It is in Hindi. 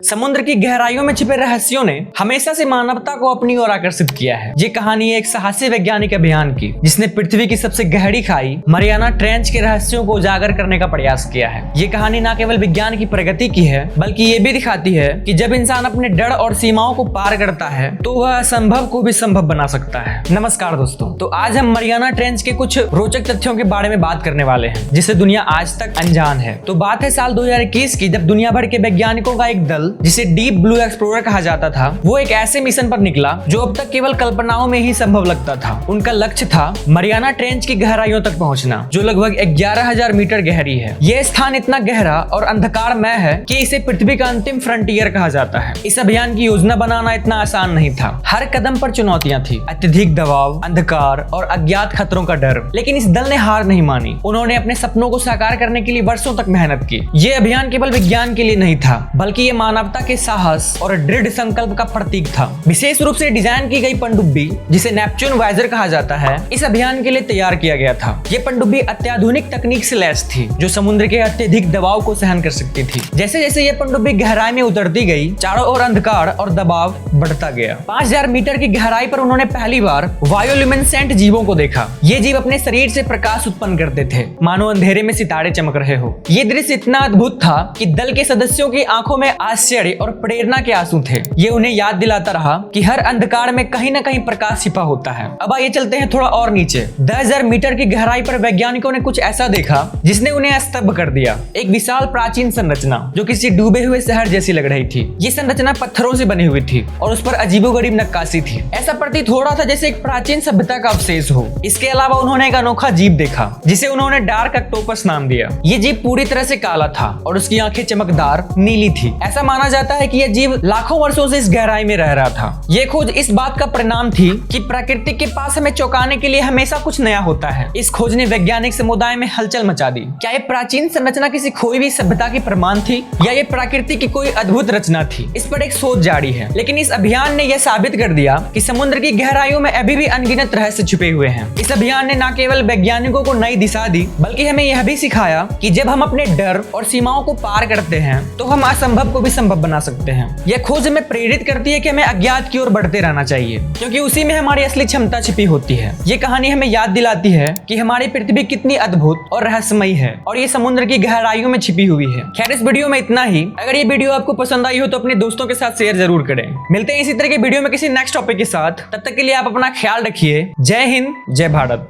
समुद्र की गहराइयों में छिपे रहस्यों ने हमेशा से मानवता को अपनी ओर आकर्षित किया है। ये कहानी है एक साहसी वैज्ञानिक अभियान की, जिसने पृथ्वी की सबसे गहरी खाई मरियाना ट्रेंच के रहस्यों को उजागर करने का प्रयास किया है। ये कहानी न केवल विज्ञान की प्रगति की है, बल्कि ये भी दिखाती है कि जब इंसान अपने डर और सीमाओं को पार करता है तो वह असंभव को भी संभव बना सकता है। नमस्कार दोस्तों, तो आज हम मरियाना ट्रेंच के कुछ रोचक तथ्यों के बारे में बात करने वाले हैं, जिसे दुनिया आज तक अनजान है। तो बात है साल 2021 की, जब दुनिया भर के वैज्ञानिकों का एक दल, जिसे डीप ब्लू एक्सप्लोरर कहा जाता था, वो एक ऐसे मिशन पर निकला जो अब तक केवल कल्पनाओं में ही संभव लगता था। उनका लक्ष्य था मरियाना ट्रेंच की गहराइयों तक पहुंचना, जो लगभग 11,000 मीटर गहरी है। यह स्थान इतना गहरा और अंधकारमय है कि इसे पृथ्वी का अंतिम फ्रंटियर कहा जाता है। इस अभियान की योजना बनाना इतना आसान नहीं था। हर कदम पर चुनौतियां थी, अत्यधिक दबाव, अंधकार और अज्ञात खतरों का डर। लेकिन इस दल ने हार नहीं मानी। उन्होंने अपने सपनों को साकार करने के लिए वर्षों तक मेहनत की। ये अभियान केवल विज्ञान के लिए नहीं था, बल्कि ये मानवता के साहस और दृढ़ संकल्प का प्रतीक था। विशेष रूप से डिजाइन की गई पनडुब्बी, जिसे नेपच्यून वाइजर कहा जाता है, इस अभियान के लिए तैयार किया गया था। ये पनडुब्बी अत्याधुनिक तकनीक से लैस थी, जो समुद्र के अत्यधिक दबाव को सहन कर सकती थी। जैसे जैसे ये पनडुब्बी गहराई में उतरती गई, चारों ओर अंधकार और दबाव बढ़ता गया। 5,000 मीटर की गहराई पर उन्होंने पहली बार बायोल्यूमिनेसेंट जीवों को देखा। ये जीव अपने शरीर से प्रकाश उत्पन्न करते थे, मानो अंधेरे में सितारे चमक रहे हो। ये दृश्य इतना अद्भुत था कि दल के सदस्यों की आंखों में आश्चर्य और प्रेरणा के आंसू थे। ये उन्हें याद दिलाता रहा कि हर अंधकार में कहीं न कहीं प्रकाश छिपा होता है। अब आइए चलते हैं थोड़ा और नीचे। 10,000 मीटर की गहराई पर वैज्ञानिकों ने कुछ ऐसा देखा जिसने उन्हें स्तब्ध कर दिया। एक विशाल प्राचीन संरचना, जो किसी डूबे हुए शहर जैसी लग रही थी। ये संरचना पत्थरों से बनी हुई थी और उस पर अजीबोगरीब नक्काशी थी। ऐसा प्रतीत हो रहा था जैसे एक प्राचीन सभ्यता का अवशेष हो। इसके अलावा उन्होंने एक अनोखा जीव देखा, जिसे उन्होंने डार्क ऑक्टोपस नाम दिया। ये जीव पूरी तरह से काला था और उसकी आंखें चमकदार नीली थी। ऐसा माना जाता है कि यह जीव लाखों वर्षों से इस गहराई में रह रहा था। ये खोज इस बात का परिणाम थी कि प्रकृति के पास हमें चौंकाने के लिए हमेशा कुछ नया होता है। इस खोज ने वैज्ञानिक समुदाय में हलचल मचा दी। क्या ये प्राचीन संरचना किसी खोई हुई सभ्यता की प्रमाण थी, या ये प्रकृति की कोई अद्भुत रचना थी? इस पर एक शोध जारी है। लेकिन इस अभियान ने यह साबित कर दिया कि समुद्र की गहराइयों में अभी भी अनगिनत रहस्य छुपे हुए हैं। इस अभियान ने न केवल वैज्ञानिकों को नई दिशा दी, बल्कि हमें यह भी सिखाया कि जब हम अपने डर और सीमाओं को पार करते हैं तो हम असंभव को भी संभव बना सकते हैं। यह खोज हमें प्रेरित करती है कि हमें अज्ञात की ओर बढ़ते रहना चाहिए, क्योंकि उसी में हमारी असली क्षमता छिपी होती है। ये कहानी हमें याद दिलाती है कि हमारी पृथ्वी कितनी अद्भुत और रहस्यमयी है, और ये समुद्र की गहराइयों में छिपी हुई है। खैर, इस वीडियो में इतना ही। अगर ये वीडियो आपको पसंद आई हो तो अपने दोस्तों के साथ शेयर जरूर करें। मिलते हैं इसी तरह के वीडियो में किसी नेक्स्ट टॉपिक के साथ। तब तक के लिए आप अपना ख्याल रखिए। जय हिंद, जय भारत।